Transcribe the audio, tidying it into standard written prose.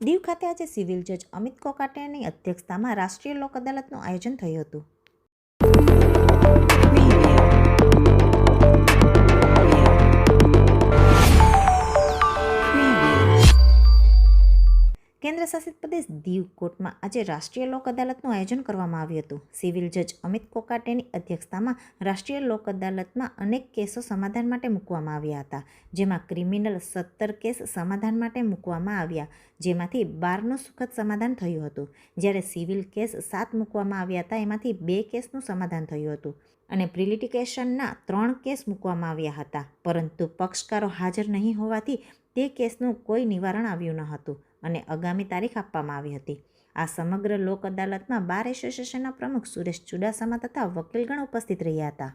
દીવ ખાતે આજે સિવિલ જજ અમિત કોકાટેની અધ્યક્ષતામાં રાષ્ટ્રીય લોક અદાલતનું આયોજન થયું હતું. કેન્દ્ર શાસિત પ્રદેશ દીવ કોર્ટમાં આજે રાષ્ટ્રીય લોક અદાલતનું આયોજન કરવામાં આવ્યું હતું. સિવિલ જજ અમિત કોકાટેની અધ્યક્ષતામાં રાષ્ટ્રીય લોક અદાલતમાં અનેક કેસો સમાધાન માટે મૂકવામાં આવ્યા હતા, જેમાં ક્રિમિનલ 17 કેસ સમાધાન માટે મૂકવામાં આવ્યા, જેમાંથી 12નું સુખદ સમાધાન થયું હતું. જ્યારે સિવિલ કેસ 7 મૂકવામાં આવ્યા હતા, એમાંથી 2 કેસનું સમાધાન થયું હતું અને પ્રિલિટિગેશનના 3 કેસ મૂકવામાં આવ્યા હતા, પરંતુ પક્ષકારો હાજર નહીં હોવાથી તે કેસનું કોઈ નિવારણ આવ્યું ન હતું અને આગામી તારીખ આપવામાં આવી હતી. આ સમગ્ર લોક અદાલતમાં બાર એસોસિએશનના પ્રમુખ સુરેશ ચુડાસમા તથા વકીલગણ ઉપસ્થિત રહ્યા હતા.